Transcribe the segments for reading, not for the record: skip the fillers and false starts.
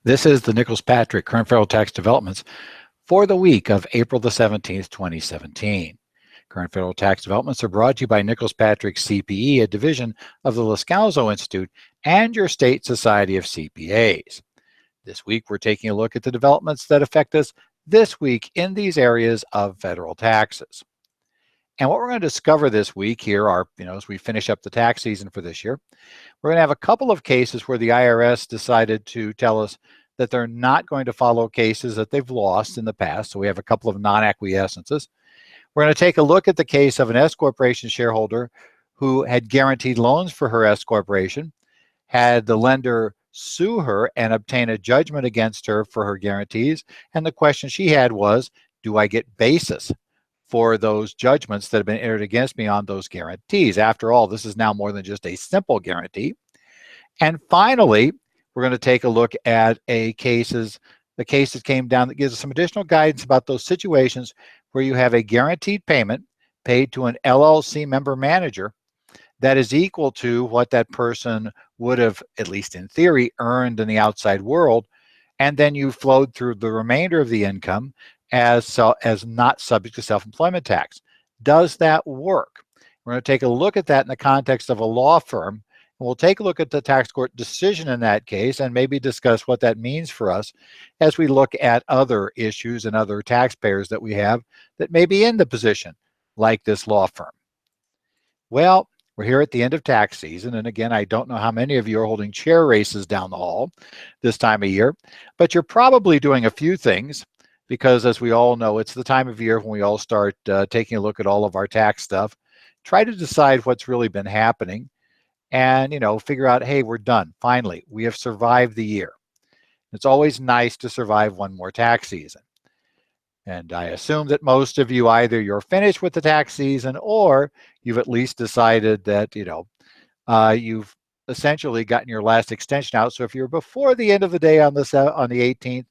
This is the Nichols Patrick Current Federal Tax Developments for the week of April the 17th, 2017. Current Federal Tax Developments are brought to you by Nichols Patrick CPE, a division of the Lascalzo Institute and your state society of CPAs. This week, we're taking a look at the developments that affect us this week in these areas of federal taxes. And what we're going to discover this week here are, as we finish up the tax season for this year, we're going to have a couple of cases where the IRS decided to tell us that they're not going to follow cases that they've lost in the past. So we have a couple of non-acquiescences. We're going to take a look at the case of an S corporation shareholder who had guaranteed loans for her S corporation, had the lender sue her and obtain a judgment against her for her guarantees. And the question she had was, do I get basis for those judgments that have been entered against me on those guarantees? After all, this is now more than just a simple guarantee. And finally, we're going to take a look at the case that came down that gives us some additional guidance about those situations where you have a guaranteed payment paid to an LLC member manager that is equal to what that person would have, at least in theory, earned in the outside world, and then you flowed through the remainder of the income as not subject to self-employment tax. Does that work? We're going to take a look at that in the context of a law firm, and we'll take a look at the tax court decision in that case and maybe discuss what that means for us as we look at other issues and other taxpayers that we have that may be in the position like this law firm. Well, we're here at the end of tax season, and again, I don't know how many of you are holding chair races down the hall this time of year, but you're probably doing a few things, because as we all know, it's the time of year when we all start taking a look at all of our tax stuff, try to decide what's really been happening, and figure out, hey, we're done. Finally, we have survived the year. It's always nice to survive one more tax season. And I assume that most of you, either you're finished with the tax season or you've at least decided that you've essentially gotten your last extension out. So if you're before the end of the day on the 18th,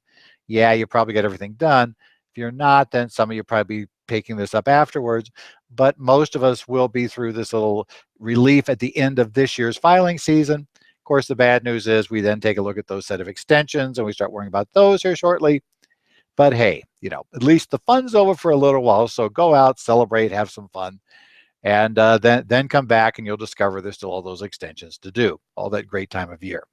yeah, you probably got everything done. If you're not, then some of you probably be picking this up afterwards. But most of us will be through this little relief at the end of this year's filing season. Of course, the bad news is we then take a look at those set of extensions and we start worrying about those here shortly. But hey, at least the fun's over for a little while. So go out, celebrate, have some fun, and then come back and you'll discover there's still all those extensions to do, all that great time of year.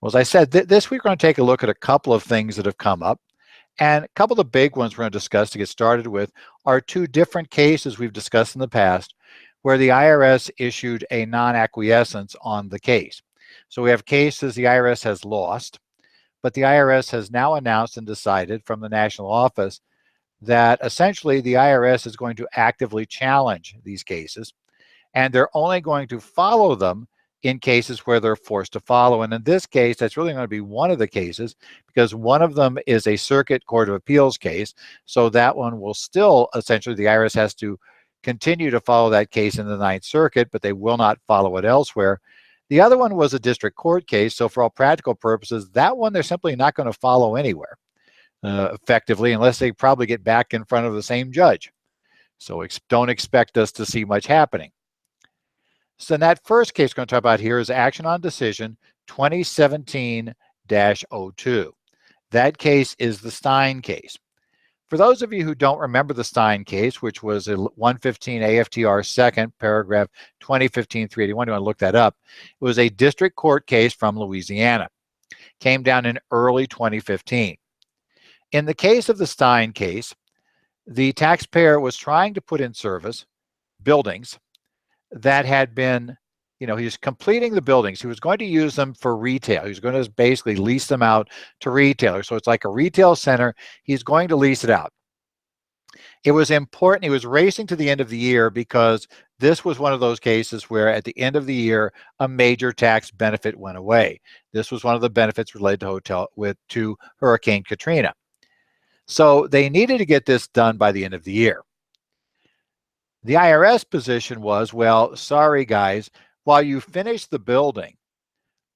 Well, as I said, this week we're going to take a look at a couple of things that have come up. And a couple of the big ones we're going to discuss to get started with are two different cases we've discussed in the past where the IRS issued a non-acquiescence on the case. So we have cases the IRS has lost, but the IRS has now announced and decided from the national office that essentially the IRS is going to actively challenge these cases, and they're only going to follow them in cases where they're forced to follow. And in this case, that's really going to be one of the cases, because one of them is a Circuit Court of Appeals case. So that one will still, essentially, the IRS has to continue to follow that case in the Ninth Circuit, but they will not follow it elsewhere. The other one was a district court case. So for all practical purposes, that one they're simply not going to follow anywhere effectively, unless they probably get back in front of the same judge. So don't expect us to see much happening. So in that first case we're going to talk about here is Action on Decision 2017-02. That case is the Stein case. For those of you who don't remember the Stein case, which was a 115 AFTR 2nd, paragraph 2015-381, you want to look that up. It was a district court case from Louisiana. Came down in early 2015. In the case of the Stein case, the taxpayer was trying to put in service buildings that had been, he was completing the buildings. He was going to use them for retail. He was going to basically lease them out to retailers. So it's like a retail center. He's going to lease it out. It was important. He was racing to the end of the year because this was one of those cases where at the end of the year, a major tax benefit went away. This was one of the benefits related to Hurricane Katrina. So they needed to get this done by the end of the year. The IRS position was, well, sorry guys, while you finished the building,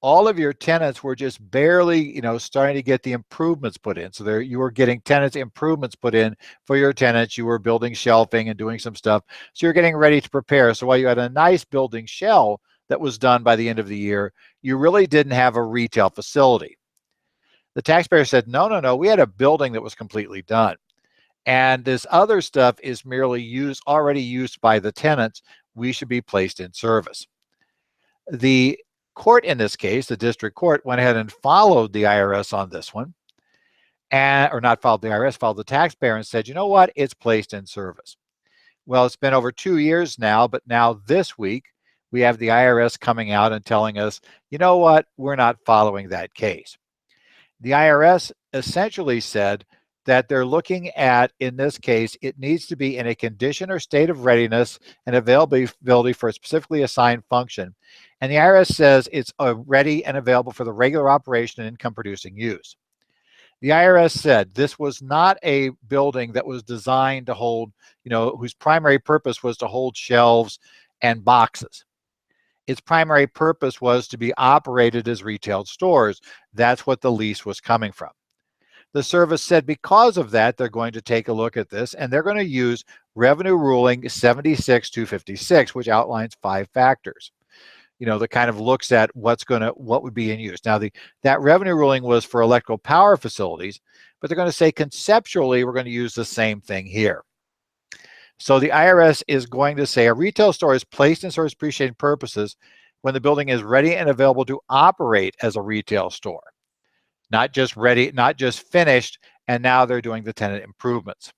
all of your tenants were just barely, starting to get the improvements put in. So you were getting tenants improvements put in for your tenants. You were building shelving and doing some stuff. So you're getting ready to prepare. So while you had a nice building shell that was done by the end of the year, you really didn't have a retail facility. The taxpayer said, no, no, no, we had a building that was completely done. And this other stuff is merely already used by the tenants. We should be placed in service. The court in this case, the district court, went ahead and followed the IRS on this one, or not followed the IRS, followed the taxpayer and said, you know what, it's placed in service. Well, it's been over 2 years now, but now this week, we have the IRS coming out and telling us, you know what, we're not following that case. The IRS essentially said that they're looking at, in this case, it needs to be in a condition or state of readiness and availability for a specifically assigned function. And the IRS says it's ready and available for the regular operation and income producing use. The IRS said this was not a building that was designed to hold, whose primary purpose was to hold shelves and boxes. Its primary purpose was to be operated as retail stores. That's what the lease was coming from. The service said because of that, they're going to take a look at this, and they're going to use Revenue Ruling 76-256, which outlines 5 factors. That kind of looks at what would be in use. Now, that revenue ruling was for electrical power facilities, but they're going to say conceptually we're going to use the same thing here. So the IRS is going to say a retail store is placed in service appreciation purposes when the building is ready and available to operate as a retail store. Not just ready, not just finished, and now they're doing the tenant improvements.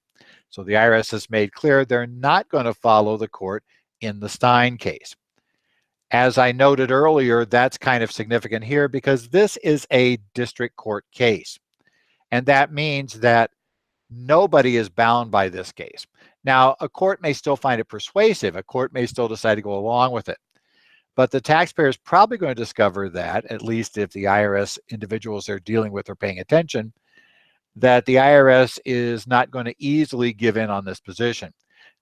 So the IRS has made clear they're not going to follow the court in the Stein case. As I noted earlier, that's kind of significant here because this is a district court case. And that means that nobody is bound by this case. Now, a court may still find it persuasive. A court may still decide to go along with it. But the taxpayer is probably going to discover that, at least if the IRS individuals they're dealing with are paying attention, that the IRS is not going to easily give in on this position.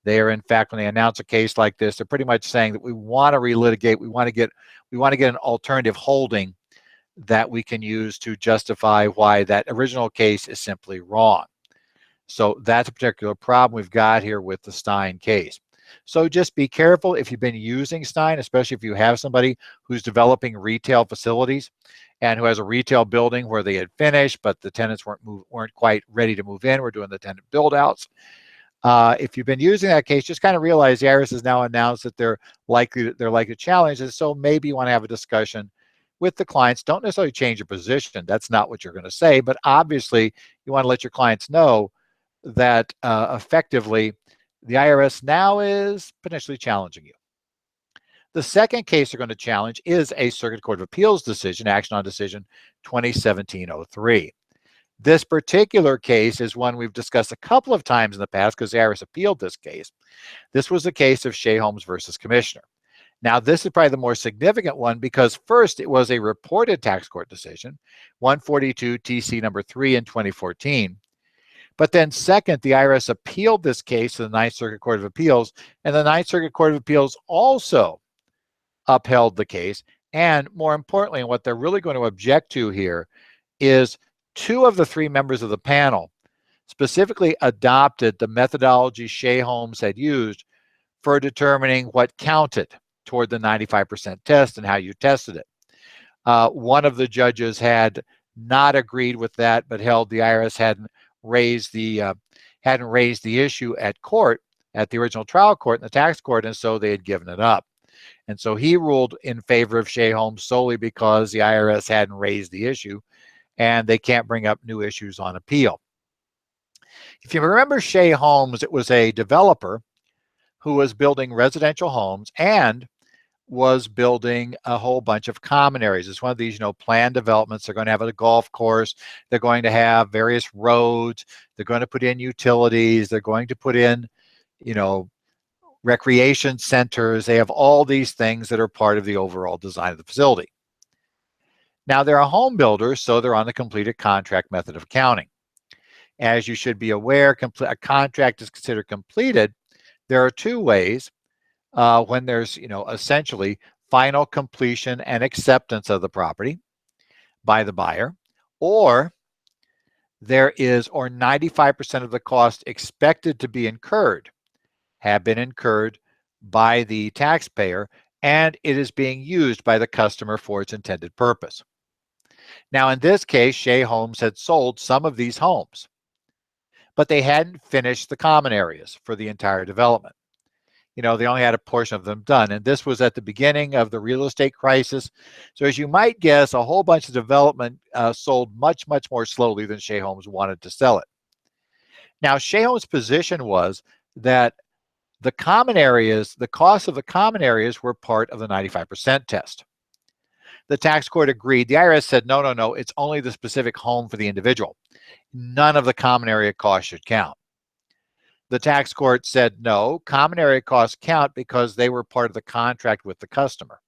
They are, in fact, when they announce a case like this, they're pretty much saying that we want to relitigate. We want to get an alternative holding that we can use to justify why that original case is simply wrong. So that's a particular problem we've got here with the Stein case. So just be careful if you've been using Stein, especially if you have somebody who's developing retail facilities and who has a retail building where they had finished, but the tenants weren't quite ready to move in. We're doing the tenant build outs. If you've been using that case, just kind of realize the IRS has now announced that they're likely to challenge it. So maybe you want to have a discussion with the clients. Don't necessarily change your position. That's not what you're going to say. But obviously, you want to let your clients know that effectively the IRS now is potentially challenging you. The second case they're going to challenge is a Circuit Court of Appeals decision, Action on Decision 2017-03. This particular case is one we've discussed a couple of times in the past because the IRS appealed this case. This was the case of Shea, Holmes versus Commissioner. Now, this is probably the more significant one because first, it was a reported tax court decision, 142 TC number 3 in 2014. But then second, the IRS appealed this case to the Ninth Circuit Court of Appeals, and the Ninth Circuit Court of Appeals also upheld the case. And more importantly, and what they're really going to object to here is 2 of the 3 members of the panel specifically adopted the methodology Shea Holmes had used for determining what counted toward the 95% test and how you tested it. One of the judges had not agreed with that, but held the IRS hadn't raised the issue at court, at the original trial court in the tax court, and so they had given it up. And so he ruled in favor of Shea Holmes solely because the IRS hadn't raised the issue, and they can't bring up new issues on appeal. If you remember Shea Holmes, it was a developer who was building residential homes and was building a whole bunch of common areas. It's one of these, planned developments. They're going to have a golf course. They're going to have various roads. They're going to put in utilities. They're going to put in, recreation centers. They have all these things that are part of the overall design of the facility. Now, they're a home builder, so they're on the completed contract method of accounting. As you should be aware, a contract is considered completed. There are 2 ways when there's, essentially final completion and acceptance of the property by the buyer, or there is, or 95% of the cost expected to be incurred have been incurred by the taxpayer, and it is being used by the customer for its intended purpose. Now, in this case, Shea Holmes had sold some of these homes, but they hadn't finished the common areas for the entire development. They only had a portion of them done. And this was at the beginning of the real estate crisis. So as you might guess, a whole bunch of development sold much, much more slowly than Shea Holmes wanted to sell it. Now, Shea Holmes' position was that the common areas, the cost of the common areas were part of the 95% test. The tax court agreed. The IRS said, no, no, no, it's only the specific home for the individual. None of the common area costs should count. The tax court said, no, common area costs count because they were part of the contract with the customer.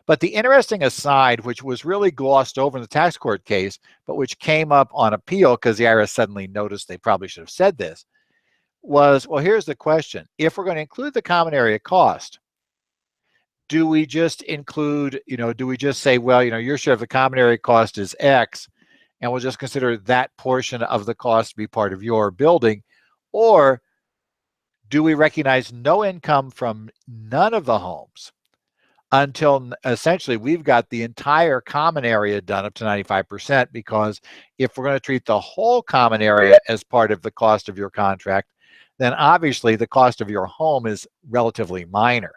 But the interesting aside, which was really glossed over in the tax court case, but which came up on appeal because the IRS suddenly noticed they probably should have said this, was, well, here's the question. If we're going to include the common area cost, do we just include, do we just say, well, your share of the common area cost is X, and we'll just consider that portion of the cost to be part of your building? Or do we recognize no income from none of the homes until essentially we've got the entire common area done up to 95%? Because if we're going to treat the whole common area as part of the cost of your contract, then obviously the cost of your home is relatively minor.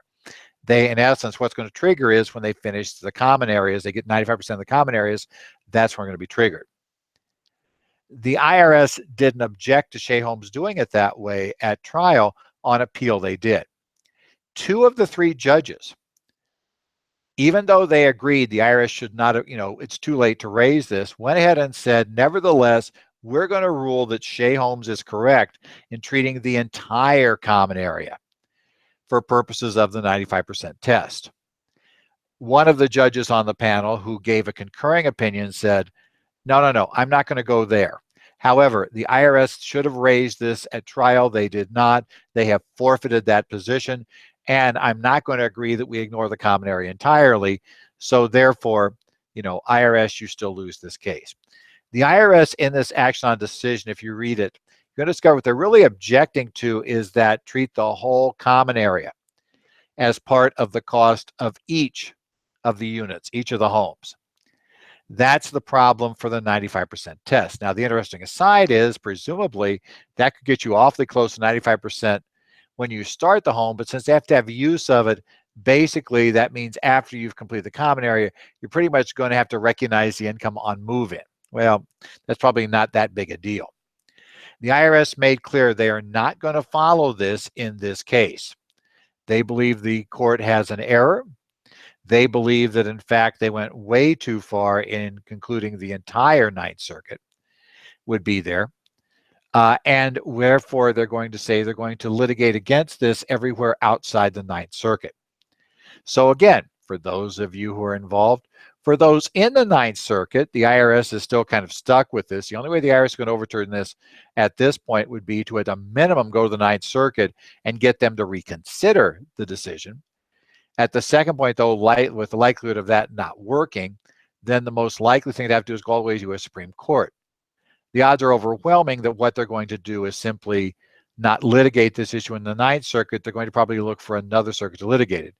In essence, what's going to trigger is when they finish the common areas, they get 95% of the common areas, that's when they're going to be triggered. The IRS didn't object to Shea Holmes doing it that way at trial. On appeal, they did. 2 of the 3 judges, even though they agreed the IRS should not have, it's too late to raise this, went ahead and said, nevertheless, we're going to rule that Shea Holmes is correct in treating the entire common area for purposes of the 95% test. One of the judges on the panel who gave a concurring opinion said, no, no, no, I'm not going to go there. However, the IRS should have raised this at trial. They did not. They have forfeited that position. And I'm not going to agree that we ignore the common area entirely. So therefore, IRS, you still lose this case. The IRS in this action on decision, if you read it, you're going to discover what they're really objecting to is that treat the whole common area as part of the cost of each of the units, each of the homes. That's the problem for the 95% test. Now, the interesting aside is, presumably, that could get you awfully close to 95% when you start the home, but since they have to have use of it, basically that means after you've completed the common area, you're pretty much going to have to recognize the income on move-in. Well, that's probably not that big a deal. The IRS made clear they are not going to follow this in this case. They believe the court has an error. They believe that, in fact, they went way too far in concluding the entire Ninth Circuit would be there. And wherefore, they're going to say they're going to litigate against this everywhere outside the Ninth Circuit. So again, for those of you who are involved, for those in the Ninth Circuit, the IRS is still kind of stuck with this. The only way the IRS is going to overturn this at this point would be to, at a minimum, go to the Ninth Circuit and get them to reconsider the decision. At the second point, though, with the likelihood of that not working, then the most likely thing to have to do is go all the way to a Supreme Court. The odds are overwhelming that what they're going to do is simply not litigate this issue in the Ninth Circuit. They're going to probably look for another circuit to litigate it.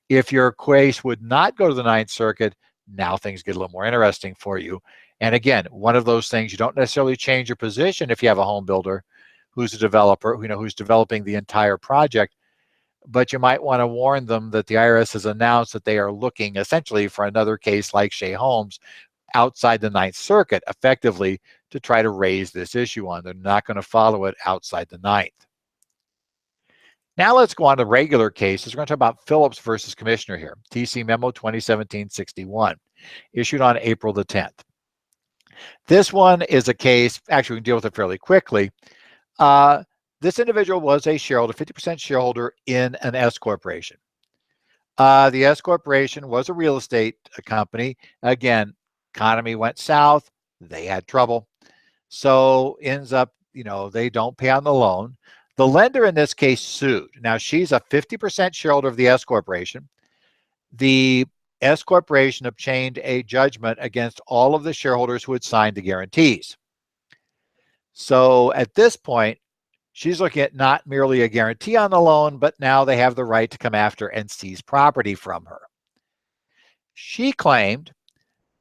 If your case would not go to the Ninth Circuit, now things get a little more interesting for you. And again, one of those things, you don't necessarily change your position if you have a home builder who's a developer, who's developing the entire project. But you might want to warn them that the IRS has announced that they are looking essentially for another case like Shea Holmes outside the Ninth Circuit, effectively, to try to raise this issue on. They're not going to follow it outside the Ninth. Now let's go on to regular cases. We're going to talk about Phillips versus Commissioner here, TC Memo 2017-61, issued on April the 10th. This one is a case, actually we can deal with it fairly quickly. This individual was a shareholder, 50% shareholder in an S corporation. The S corporation was a real estate company. Again, economy went south. They had trouble. So ends up, they don't pay on the loan. The lender in this case sued. Now, she's a 50% shareholder of the S corporation. The S corporation obtained a judgment against all of the shareholders who had signed the guarantees. So at this point, she's looking at not merely a guarantee on the loan, but now they have the right to come after and seize property from her. She claimed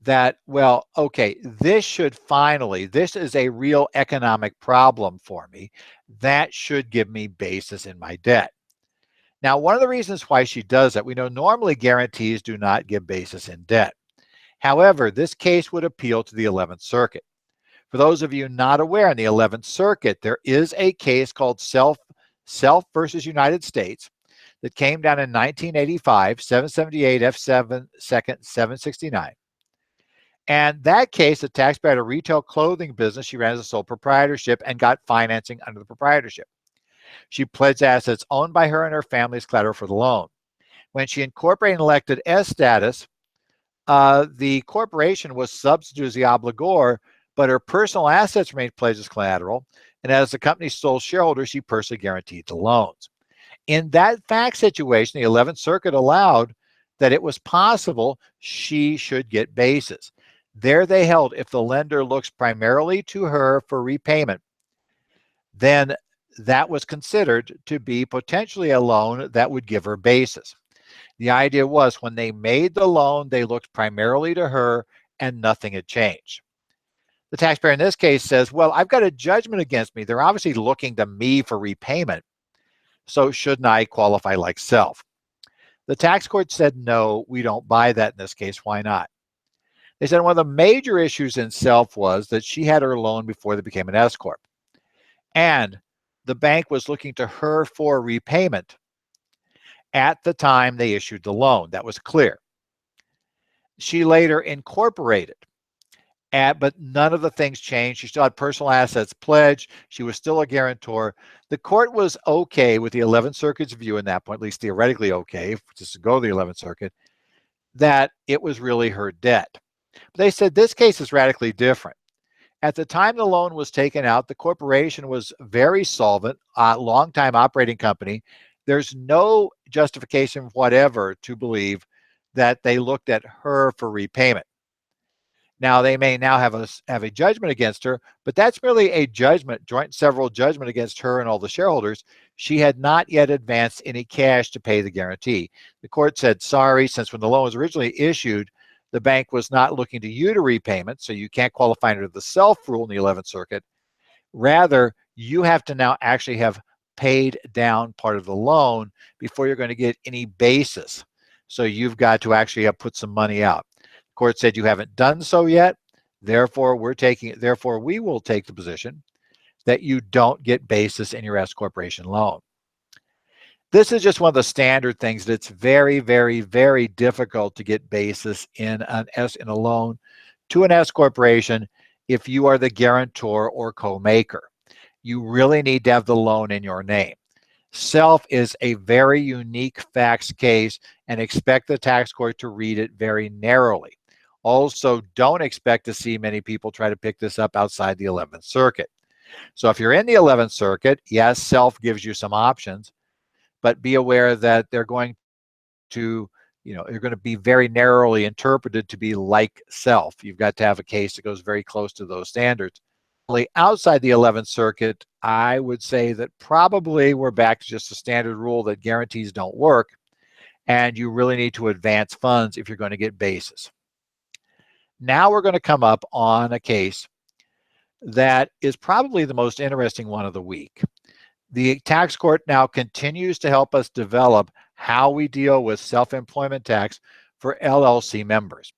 that, well, okay, this is a real economic problem for me. That should give me basis in my debt. Now, one of the reasons why she does that, we know normally guarantees do not give basis in debt. However, this case would appeal to the 11th Circuit. For those of you not aware, in the 11th Circuit, there is a case called Self versus United States that came down in 1985, 778 F7 2nd 769. And that case, the taxpayer had a retail clothing business. She ran as a sole proprietorship and got financing under the proprietorship. She pledged assets owned by her and her family as collateral for the loan. When she incorporated and elected S status, the corporation was substituted as the obligor, but her personal assets remained pledged as collateral. And as the company's sole shareholder, she personally guaranteed the loans. In that fact situation, the 11th Circuit allowed that it was possible she should get basis. There they held if the lender looks primarily to her for repayment, then that was considered to be potentially a loan that would give her basis. The idea was when they made the loan, they looked primarily to her and nothing had changed. The taxpayer in this case says, well, I've got a judgment against me. They're obviously looking to me for repayment. So shouldn't I qualify like self? The tax court said, no, we don't buy that in this case. Why not? They said one of the major issues in self was that she had her loan before they became an S corp. And the bank was looking to her for repayment at the time they issued the loan. That was clear. She later incorporated, but none of the things changed. She still had personal assets pledged. She was still a guarantor. The court was okay with the 11th Circuit's view in that point, at least theoretically okay, just to go to the 11th Circuit, that it was really her debt. But they said this case is radically different. At the time the loan was taken out, the corporation was very solvent, a long-time operating company. There's no justification whatever to believe that they looked at her for repayment. Now, they may now have a judgment against her, but that's merely a judgment, joint and several judgment against her and all the shareholders. She had not yet advanced any cash to pay the guarantee. The court said, sorry, since when the loan was originally issued, the bank was not looking to you to repayment, so you can't qualify under the self rule in the 11th Circuit. Rather, you have to now actually have paid down part of the loan before you're going to get any basis. So you've got to actually have put some money out. The court said you haven't done so yet. Therefore, we will take the position that you don't get basis in your S corporation loan. This is just one of the standard things that's very, very, very difficult to get basis in a loan to an S corporation if you are the guarantor or co-maker. You really need to have the loan in your name. Self is a very unique facts case, and expect the tax court to read it very narrowly. Also, don't expect to see many people try to pick this up outside the 11th Circuit. So if you're in the 11th Circuit, yes, self gives you some options, but be aware that they're going to, you're going to be very narrowly interpreted to be like self. You've got to have a case that goes very close to those standards. Outside the 11th Circuit, I would say that probably we're back to just a standard rule that guarantees don't work, and you really need to advance funds if you're going to get basis. Now we're going to come up on a case that is probably the most interesting one of the week. The tax court now continues to help us develop how we deal with self-employment tax for LLC members.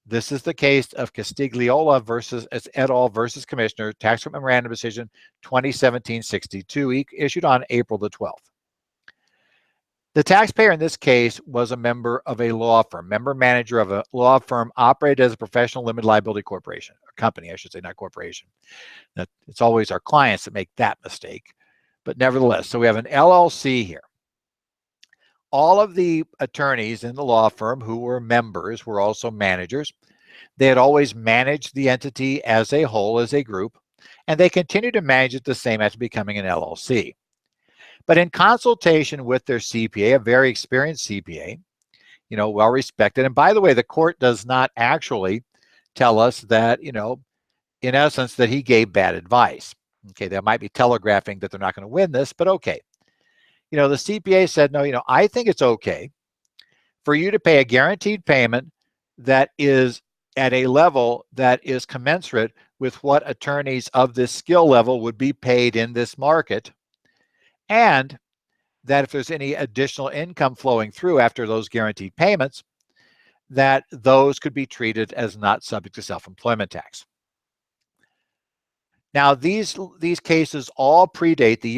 This is the case of Castiglione versus et al. Versus Commissioner, Tax Court Memorandum Decision 2017-62, issued on April the 12th. The taxpayer in this case was a member of a law firm, member manager of a law firm operated as a professional limited liability corporation, or company, I should say, not corporation. It's always our clients that make that mistake. But nevertheless, so we have an LLC here. All of the attorneys in the law firm who were members were also managers. They had always managed the entity as a whole, as a group, and they continued to manage it the same after becoming an LLC. But in consultation with their CPA, a very experienced CPA, well respected, and by the way, the court does not actually tell us that, in essence, that he gave bad advice. Okay, they might be telegraphing that they're not going to win this, but okay. The CPA said, no, I think it's okay for you to pay a guaranteed payment that is at a level that is commensurate with what attorneys of this skill level would be paid in this market, and that if there's any additional income flowing through after those guaranteed payments, that those could be treated as not subject to self-employment tax. Now, these cases all predate, the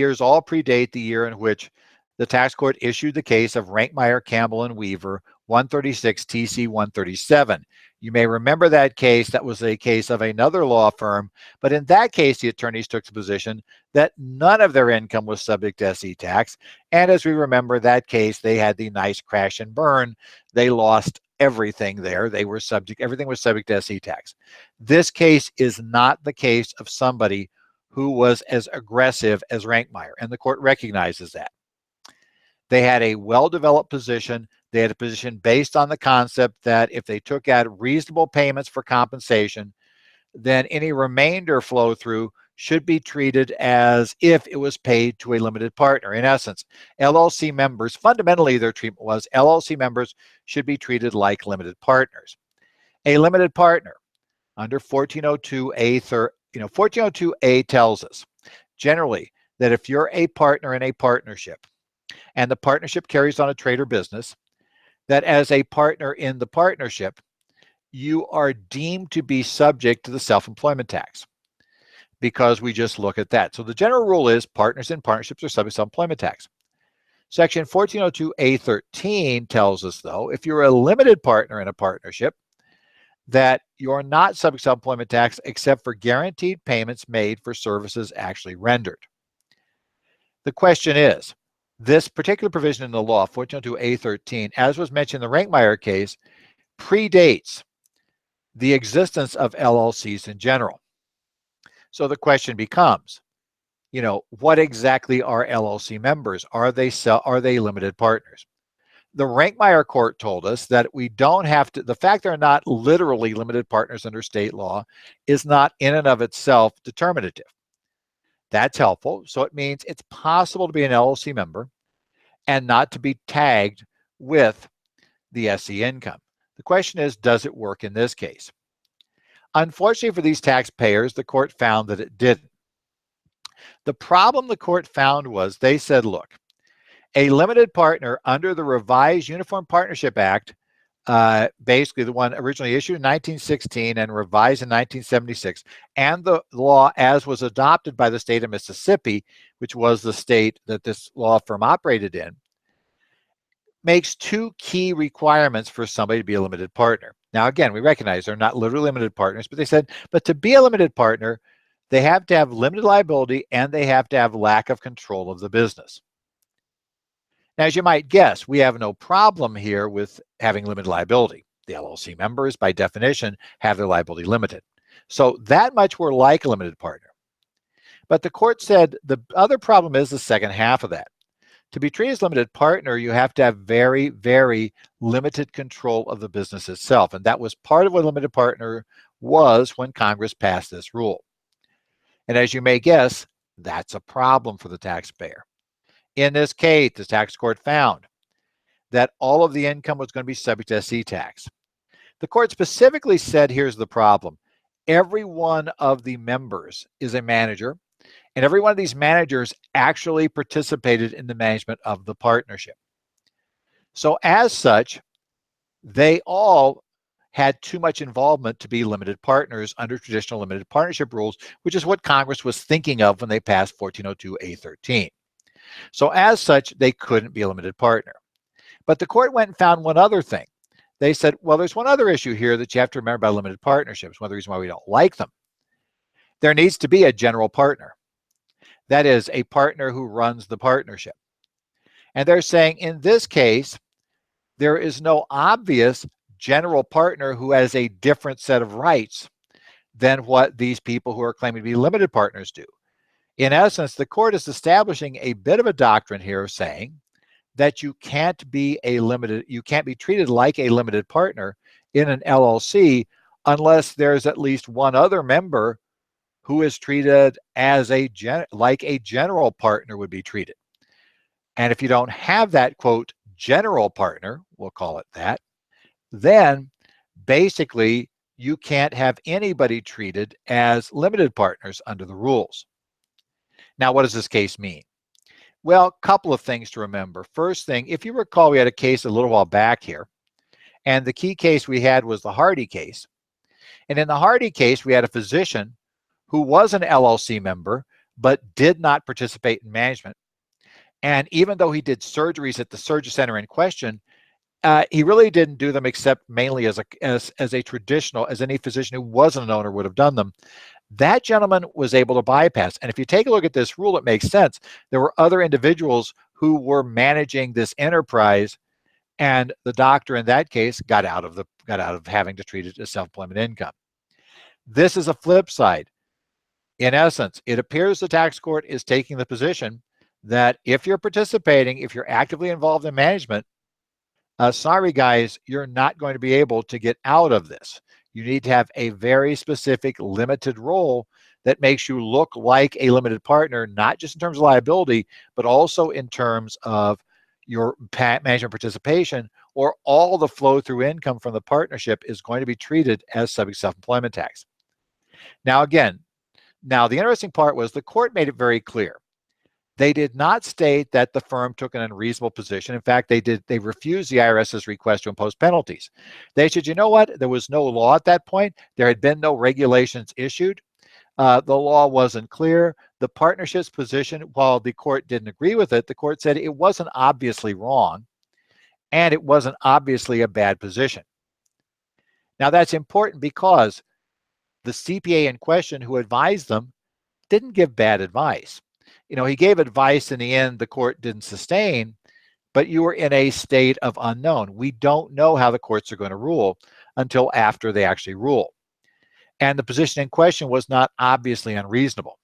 year in which the tax court issued the case of Rankmeyer, Campbell, and Weaver, 136 TC 137. You may remember that case. That was a case of another law firm, but in that case, the attorneys took the position that none of their income was subject to SE tax. And as we remember that case, they had the nice crash and burn. They lost everything there. Everything was subject to SE tax. This case is not the case of somebody who was as aggressive as Rankmeyer, and the court recognizes that. They had a well-developed position. They had a position based on the concept that if they took out reasonable payments for compensation, then any remainder flow through should be treated as if it was paid to a limited partner. In essence, LLC members, fundamentally their treatment was LLC members should be treated like limited partners. A limited partner under 1402A, 1402A tells us generally that if you're a partner in a partnership and the partnership carries on a trade or business, that as a partner in the partnership, you are deemed to be subject to the self-employment tax because we just look at that. So the general rule is partners in partnerships are subject to self-employment tax. Section 1402A13 tells us, though, if you're a limited partner in a partnership, that you're not subject to self-employment tax except for guaranteed payments made for services actually rendered. The question is, this particular provision in the law, 1402A13, as was mentioned in the Rankmeyer case, predates the existence of LLCs in general. So the question becomes, what exactly are LLC members? Are they limited partners? The Rankmeyer court told us that we don't have to, the fact they're not literally limited partners under state law is not in and of itself determinative. That's helpful. So it means it's possible to be an LLC member and not to be tagged with the SE income. The question is, does it work in this case? Unfortunately for these taxpayers, the court found that it didn't. The problem the court found was they said, look, a limited partner under the revised Uniform Partnership Act, basically the one originally issued in 1916 and revised in 1976, and the law as was adopted by the state of Mississippi, which was the state that this law firm operated in, makes two key requirements for somebody to be a limited partner. Now, again, we recognize they're not literally limited partners, but they said, but to be a limited partner, they have to have limited liability and they have to have lack of control of the business. Now, as you might guess, we have no problem here with having limited liability. The LLC members, by definition, have their liability limited. So that much we're like a limited partner. But the court said the other problem is the second half of that. To be treated as a limited partner, you have to have very, very limited control of the business itself. And that was part of what a limited partner was when Congress passed this rule. And as you may guess, that's a problem for the taxpayer. In this case, the tax court found that all of the income was going to be subject to SE tax. The court specifically said, here's the problem. Every one of the members is a manager, and every one of these managers actually participated in the management of the partnership. So as such, they all had too much involvement to be limited partners under traditional limited partnership rules, which is what Congress was thinking of when they passed 1402A13. So as such, they couldn't be a limited partner. But the court went and found one other thing. They said, well, there's one other issue here that you have to remember about limited partnerships, one of the reasons why we don't like them. There needs to be a general partner. That is, a partner who runs the partnership. And they're saying in this case, there is no obvious general partner who has a different set of rights than what these people who are claiming to be limited partners do. In essence, the court is establishing a bit of a doctrine here saying that you can't be treated like a limited partner in an LLC unless there's at least one other member who is treated as like a general partner would be treated. And if you don't have that, quote, general partner, we'll call it that, then basically you can't have anybody treated as limited partners under the rules. Now, what does this case mean? Well, a couple of things to remember. First thing, if you recall, we had a case a little while back here, and the key case we had was the Hardy case. And in the Hardy case, we had a physician who was an LLC member, but did not participate in management. And even though he did surgeries at the surgery center in question, he really didn't do them except mainly as any physician who wasn't an owner would have done them. That gentleman was able to bypass. And if you take a look at this rule, it makes sense. There were other individuals who were managing this enterprise, and the doctor in that case got out of having to treat it as self-employment income. This is a flip side. In essence, it appears the tax court is taking the position that if you're participating, if you're actively involved in management, sorry guys, you're not going to be able to get out of this. You need to have a very specific limited role that makes you look like a limited partner, not just in terms of liability, but also in terms of your management participation, or all the flow through income from the partnership is going to be treated as subject to self-employment tax. Now, again, the interesting part was the court made it very clear. They did not state that the firm took an unreasonable position. In fact, they refused the IRS's request to impose penalties. They said, you know what? There was no law at that point. There had been no regulations issued. The law wasn't clear. The partnership's position, while the court didn't agree with it, the court said it wasn't obviously wrong, and it wasn't obviously a bad position. Now, that's important because the CPA in question who advised them didn't give bad advice. He gave advice in the end the court didn't sustain, but you were in a state of unknown. We don't know how the courts are going to rule until after they actually rule. And the position in question was not obviously unreasonable.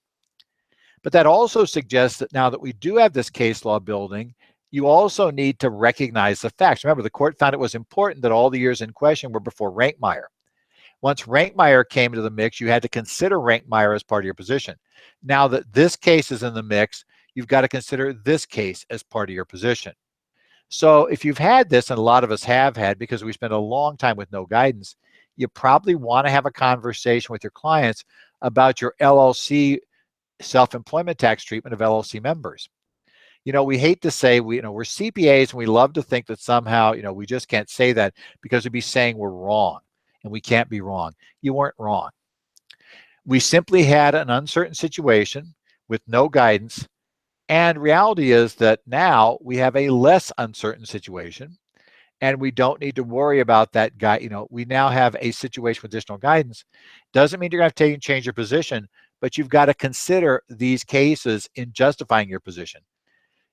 But that also suggests that now that we do have this case law building, you also need to recognize the facts. Remember, the court found it was important that all the years in question were before Rankmeyer. Once Rankmeyer came into the mix, you had to consider Rankmeyer as part of your position. Now that this case is in the mix, you've got to consider this case as part of your position. So if you've had this, and a lot of us have had because we spent a long time with no guidance, you probably want to have a conversation with your clients about your LLC self-employment tax treatment of LLC members. We hate to say we're CPAs, and we love to think that somehow, we just can't say that because we'd be saying we're wrong. And we can't be wrong. You weren't wrong. We simply had an uncertain situation with no guidance. And reality is that now we have a less uncertain situation, and we don't need to worry about that guy. We now have a situation with additional guidance. Doesn't mean you're going to have to change your position, but you've got to consider these cases in justifying your position.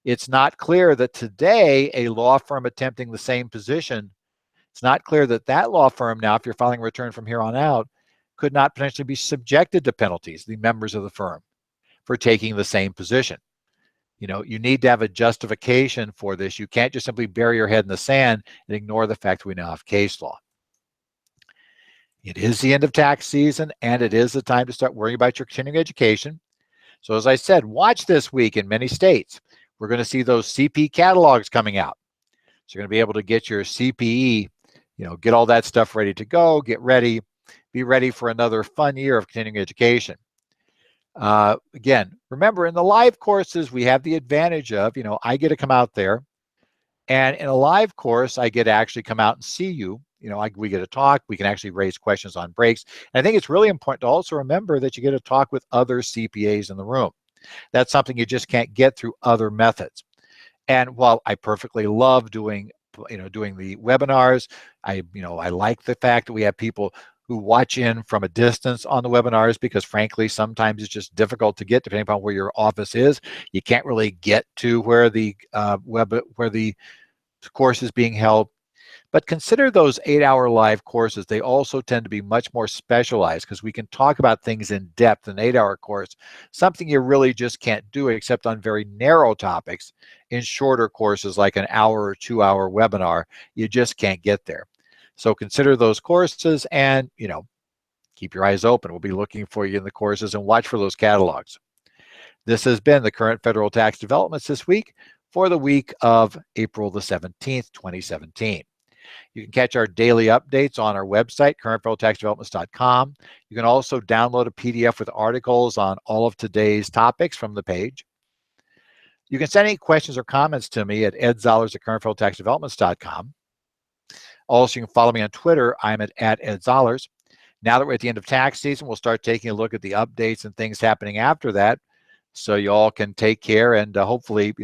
It's not clear that today a law firm attempting the same position, it's not clear that that law firm now, if you're filing a return from here on out, could not potentially be subjected to penalties, the members of the firm, for taking the same position. You need to have a justification for this. You can't just simply bury your head in the sand and ignore the fact that we now have case law. It is the end of tax season, and it is the time to start worrying about your continuing education. So as I said, watch this week in many states. We're going to see those CP catalogs coming out. So you're going to be able to get your CPE, get all that stuff ready to go, get ready, be ready for another fun year of continuing education. Again, remember in the live courses, we have the advantage of, I get to come out there, and in a live course, I get to actually come out and see you. We get to talk, we can actually raise questions on breaks. And I think it's really important to also remember that you get to talk with other CPAs in the room. That's something you just can't get through other methods. And while I perfectly love doing the webinars, I like the fact that we have people who watch in from a distance on the webinars, because frankly, sometimes it's just difficult to get depending upon where your office is. You can't really get to where the course is being held. But consider those 8-hour live courses. They also tend to be much more specialized because we can talk about things in depth in an 8-hour course, something you really just can't do except on very narrow topics. In shorter courses like an hour or 2-hour webinar, you just can't get there. So consider those courses and, keep your eyes open. We'll be looking for you in the courses, and watch for those catalogs. This has been the current federal tax developments this week for the week of April the 17th, 2017. You can catch our daily updates on our website, currentfederaltaxdevelopments.com. You can also download a PDF with articles on all of today's topics from the page. You can send any questions or comments to me at edzollers@currentfederaltaxdevelopments.com. Also, you can follow me on Twitter. I'm at @edzollers. Now that we're at the end of tax season, we'll start taking a look at the updates and things happening after that, so you all can take care and hopefully,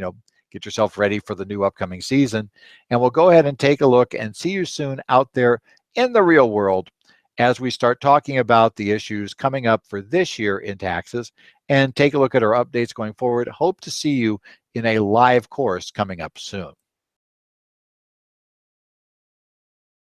get yourself ready for the new upcoming season. And we'll go ahead and take a look and see you soon out there in the real world as we start talking about the issues coming up for this year in taxes and take a look at our updates going forward. Hope to see you in a live course coming up soon.